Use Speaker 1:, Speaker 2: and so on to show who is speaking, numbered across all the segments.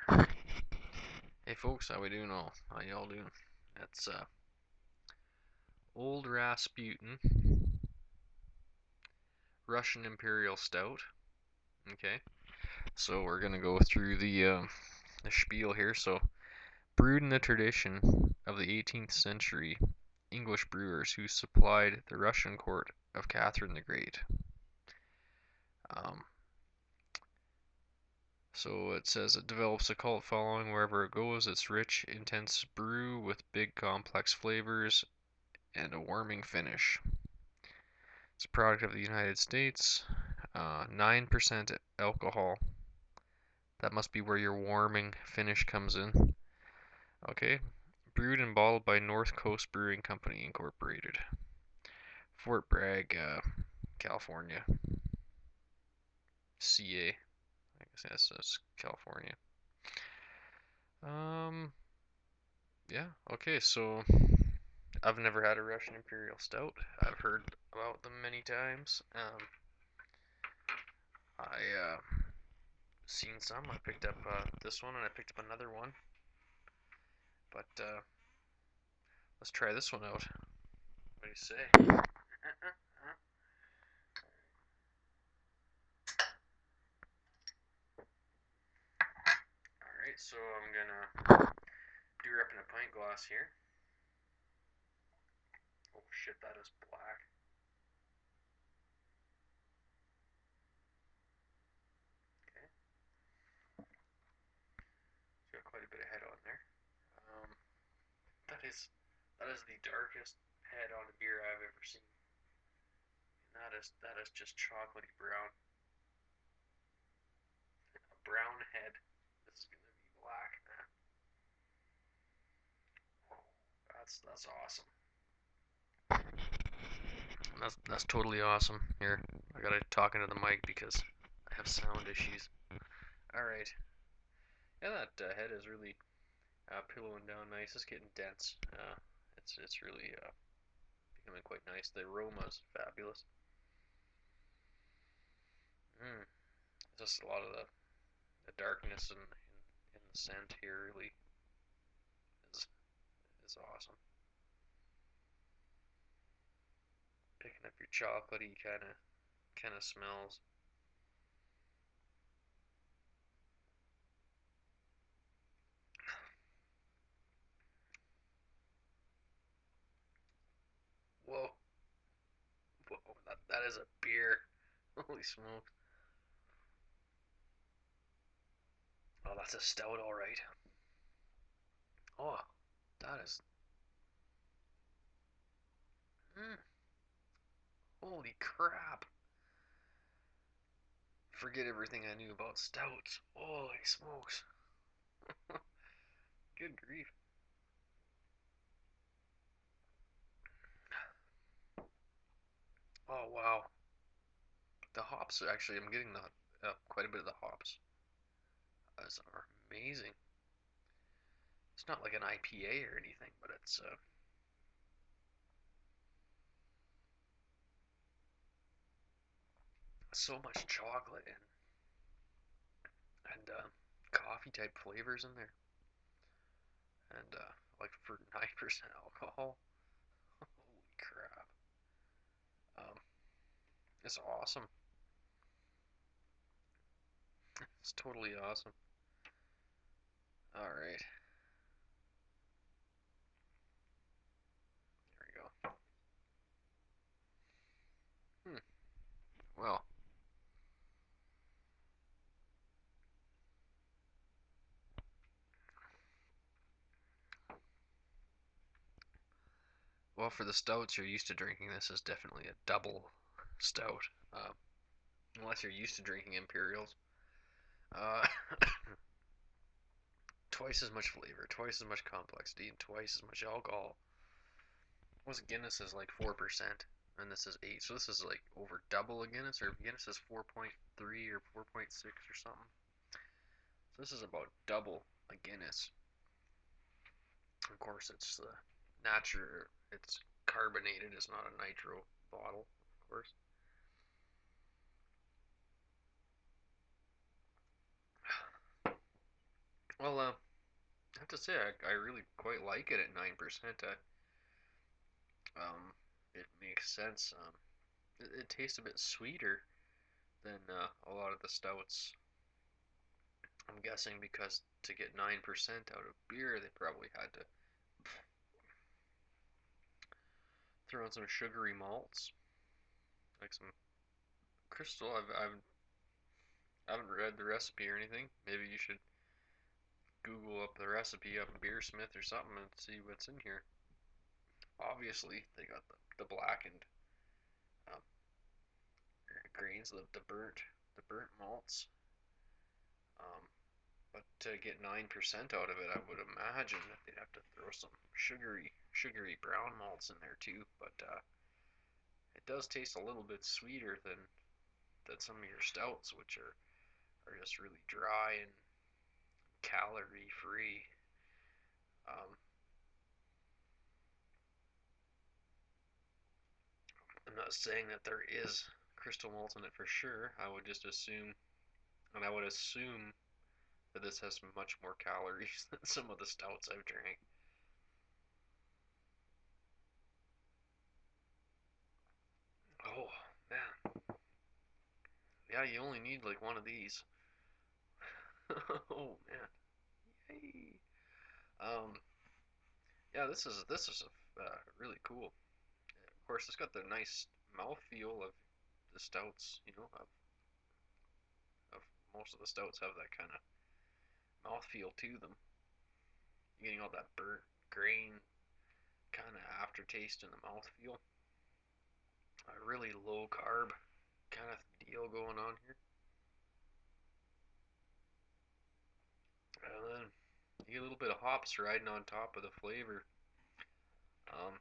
Speaker 1: Alright. Hey folks, how we doing all? How y'all doing? That's Old Rasputin Russian Imperial Stout. Okay, so we're gonna go through the spiel here. So, brewed in the tradition of the 18th century English brewers who supplied the Russian court of Catherine the Great. Um, so it says it develops a cult following wherever it goes. It's rich, intense brew with big, complex flavors and a warming finish. It's a product of the United States. 9% alcohol. That must be where your warming finish comes in. Okay. Brewed and bottled by North Coast Brewing Company Incorporated. Fort Bragg, California. CA. I guess that's California. Um, yeah. Okay, so I've never had a Russian Imperial Stout. I've heard about them many times. I seen some. I picked up this one and I picked up another one. But let's try this one out. What do you say? Alright, so I'm gonna do her up in a pint glass here. Oh shit, that is black. Okay, it's got quite a bit of head on there. Um, that is the darkest head on a beer I've ever seen. And that is just chocolatey brown. A brown head. This is gonna be black, man. That's awesome. That's totally awesome. Here, I gotta talk into the mic because I have sound issues. All right. Yeah, that head is really pillowing down nice. It's getting dense. It's really becoming quite nice. The aroma's fabulous. Mm. Just a lot of the darkness in the scent here really is is awesome. Picking up your chocolatey kind of smells. Whoa, whoa, that is a beer. Holy smokes. Oh, that's a stout, all right. Oh, that is. Mm, holy crap. Forget everything I knew about stouts. Holy smokes. Good grief. Oh, wow. The hops are actually, I'm getting quite a bit of the hops. Those are amazing. It's not like an IPA or anything, but it's so much chocolate and coffee type flavors in there. And like for 9% alcohol, holy crap. Um, it's awesome. It's totally awesome. All right, there we go. Hmm. Well, well, for the stouts you're used to drinking, this is definitely a double stout. Uh, Unless you're used to drinking imperials. Uh, twice as much flavor, twice as much complexity, and twice as much alcohol. Was Guinness is like 4%, and this is 8, so this is like over double a Guinness, or Guinness is 4.3 or 4.6 or something. So this is about double a Guinness. Of course, it's natural. It's carbonated. It's not a nitro bottle, of course. Well, I have to say I really quite like it at 9%. It makes sense. It tastes a bit sweeter than a lot of the stouts. I'm guessing because to get 9% out of beer, they probably had to throw in some sugary malts, like some crystal. I haven't read the recipe or anything. Maybe you should Google up the recipe up Beersmith or something and see what's in here. Obviously, they got the blackened um, grains, the burnt malts. Um, but to get 9% out of it, I would imagine that they'd have to throw some sugary brown malts in there too. But it does taste a little bit sweeter than some of your stouts, which are just really dry and calorie free. Um, I'm not saying that there is crystal malt in it for sure. I would just assume, and I would assume that this has much more calories than some of the stouts I've drank. Oh man, yeah, you only need like one of these. Oh man, yay! Um, yeah, this is really cool. Of course, it's got the nice mouthfeel of the stouts. Of most of the stouts have that kind of mouthfeel to them. You're getting all that burnt grain kind of aftertaste in the mouthfeel. A really low carb kind of deal going on here. And then you get a little bit of hops riding on top of the flavor. Um,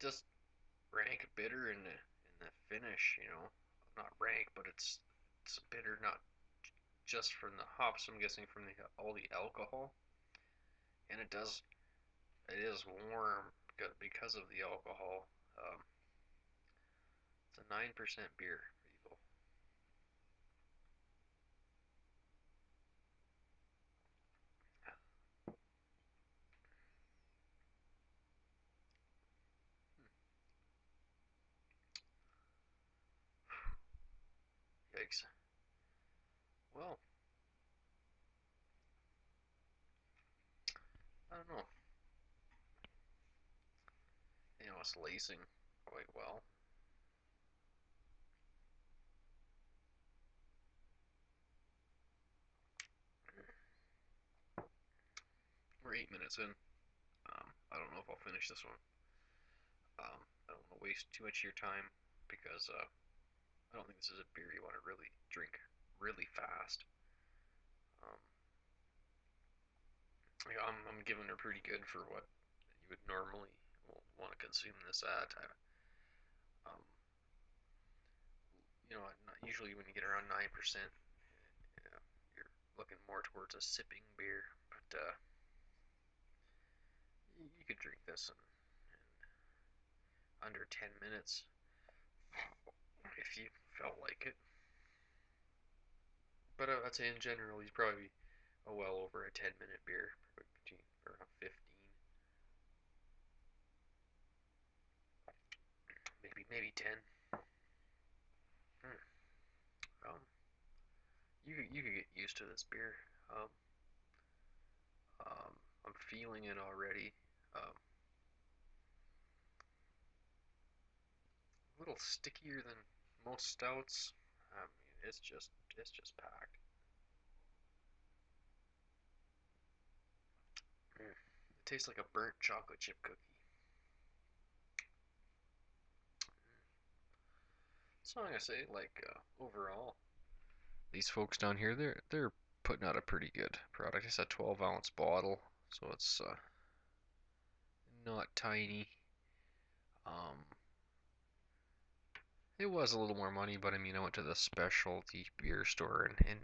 Speaker 1: just rank bitter in the finish. Not rank, but it's bitter not just from the hops. I'm guessing from all the alcohol, and it is warm because of the alcohol. Um, it's a 9% beer, people. Yikes. Well, I don't know. It's lacing quite well. We're 8 minutes in. I don't know if I'll finish this one. I don't want to waste too much of your time because I don't think this is a beer you want to really drink really fast. Um, yeah, I'm giving her pretty good for what you would normally want to consume this at. Um, not usually when you get around 9%, you're looking more towards a sipping beer. But you could drink this in under 10 minutes if you felt like it. But I'd say in general, he's probably well over a 10-minute beer, probably between around 15, maybe 10. Hmm. Um, you could get used to this beer. Um, I'm feeling it already. A little stickier than most stouts. I mean, it's just packed. Mm. It tastes like a burnt chocolate chip cookie. So I'm gonna say, like overall, these folks down here, they're putting out a pretty good product. It's a 12-ounce bottle, so it's not tiny. Um, it was a little more money, but I mean, I went to the specialty beer store, and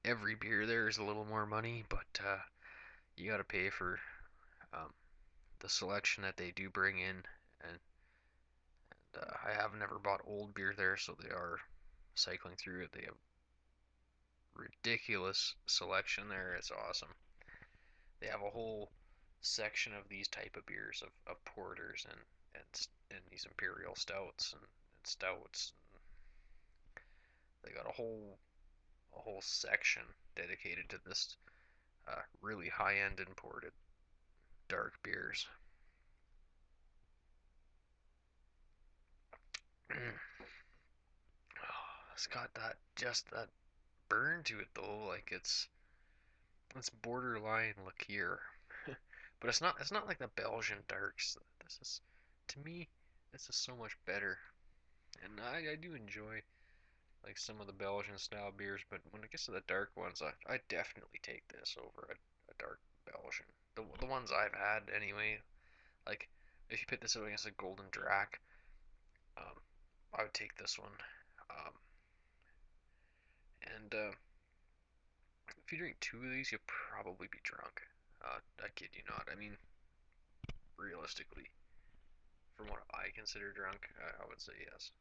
Speaker 1: every beer there is a little more money, but you gotta pay for um, the selection that they do bring in, and I have never bought old beer there, so they are cycling through it. They have ridiculous selection there. It's awesome. They have a whole section of these type of beers of porters and these imperial stouts and stouts. They got a whole section dedicated to this really high end imported dark beers. It's got that burn to it though, like it's borderline liqueur. But it's not like the Belgian darks. This is to me this is so much better. And I do enjoy like some of the Belgian style beers, but when it gets to the dark ones, I definitely take this over a dark Belgian. The ones I've had anyway. Like if you put this up against a Golden Drac, um, I would take this one. Um, and if you drink two of these, you'll probably be drunk. I kid you not. I mean, realistically, from what I consider drunk, I would say yes.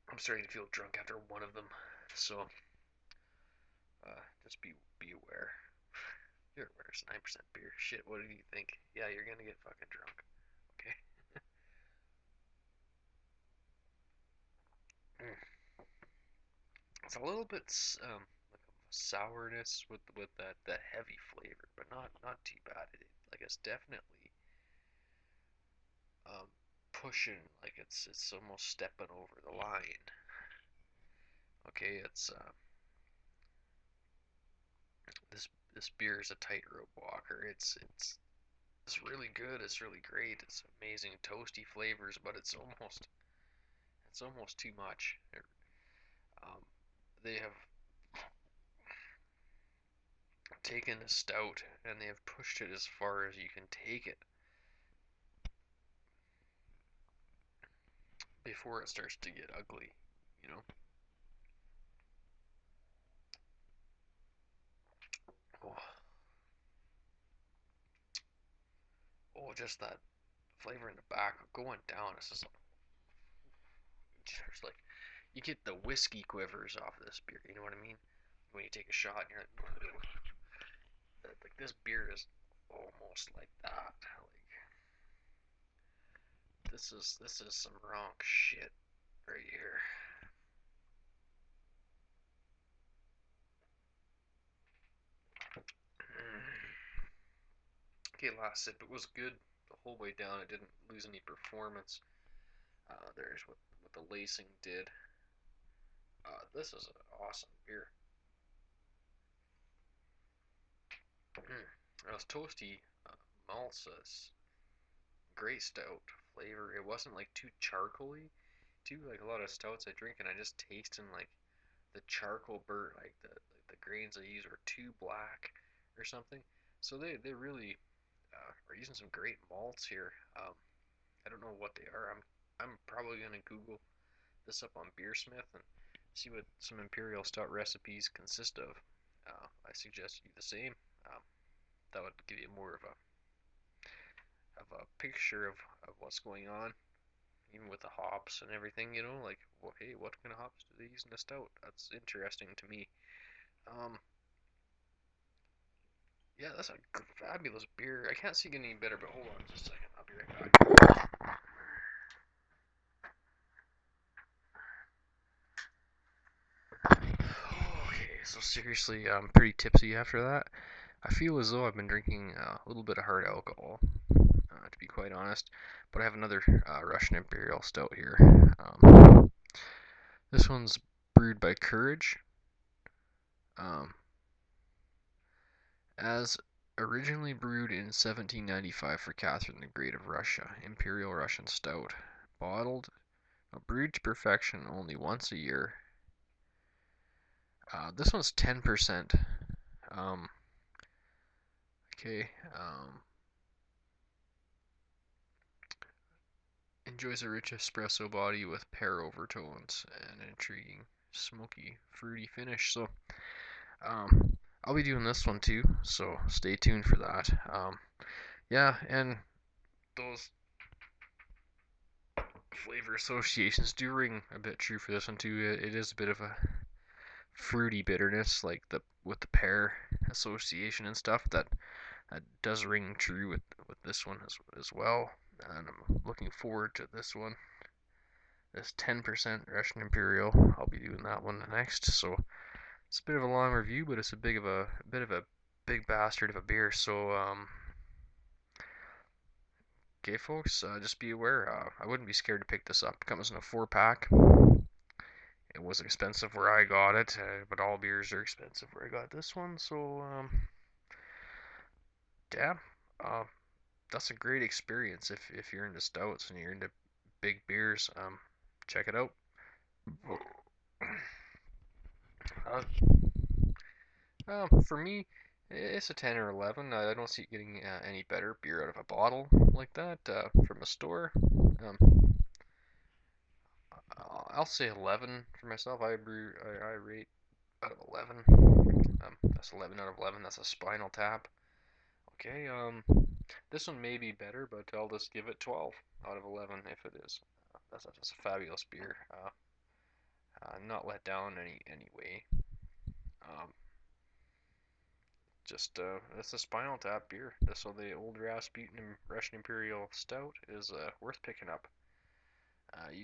Speaker 1: I'm starting to feel drunk after one of them, so just be aware. You're aware it's 9% beer. Shit, what do you think? Yeah, you're gonna get fucking drunk. Okay. Mm. It's a little bit like a sourness with that heavy flavor, but not too bad. Like it's definitely um, pushing, like it's almost stepping over the line. Okay, it's this beer is a tightrope walker. It's really good. It's really great. It's amazing toasty flavors, but it's almost too much. Um, they have taken a stout and they have pushed it as far as you can take it before it starts to get ugly, you know? Oh, oh, just that flavor in the back going down. It's just like you get the whiskey quivers off of this beer. You know what I mean? When you take a shot and you're like this beer is almost like that. Like this is some wrong shit right here. Okay, last sip. It was good the whole way down. It didn't lose any performance. There's what the lacing did. This is an awesome beer. It was toasty malts, great stout flavor. It wasn't like too charcoaly, too like a lot of stouts I drink, and I just tasting like the charcoal burnt, like the grains they use are too black or something. So they really are using some great malts here. I don't know what they are. I'm probably gonna Google this up on Beersmith and see what some imperial stout recipes consist of. I suggest you do the same. Um, that would give you more of a picture of what's going on, even with the hops and everything. Like, well, hey, what kind of hops do they use in a stout? That's interesting to me. Um, yeah, that's a fabulous beer. I can't see getting any better, but hold on just a second. I'll be right back. Okay, so seriously, I'm pretty tipsy after that. I feel as though I've been drinking a little bit of hard alcohol, to be quite honest. But I have another Russian Imperial Stout here. This one's brewed by Courage. Um, as originally brewed in 1795 for Catherine the Great of Russia, Imperial Russian Stout. Bottled, brewed to perfection only once a year. This one's 10%. Um, okay. Enjoys a rich espresso body with pear overtones and an intriguing, smoky, fruity finish. So, I'll be doing this one too. So stay tuned for that. Yeah, and those flavor associations do ring a bit true for this one too. It is a bit of a fruity bitterness, like the with the pear association and stuff. That does ring true with this one as well. And I'm looking forward to this one. This 10% Russian Imperial. I'll be doing that one next. So it's a bit of a long review, but it's a bit of a big bastard of a beer. So okay, folks, just be aware. I wouldn't be scared to pick this up. It comes in a 4-pack. It was expensive where I got it, but all beers are expensive where I got this one. So yeah, uh, that's a great experience if you're into stouts and you're into big beers. Check it out. Uh, for me, it's a 10 or 11. I don't see it getting any better beer out of a bottle like that from a store. I'll say 11 for myself. I rate out of 11. That's 11 out of 11. That's a Spinal Tap. Okay, this one may be better, but I'll just give it 12 out of 11 if it is. That's a fabulous beer. Not let down any way. Um, just it's a Spinal Tap beer. So the old Rasputin Russian Imperial Stout is worth picking up. You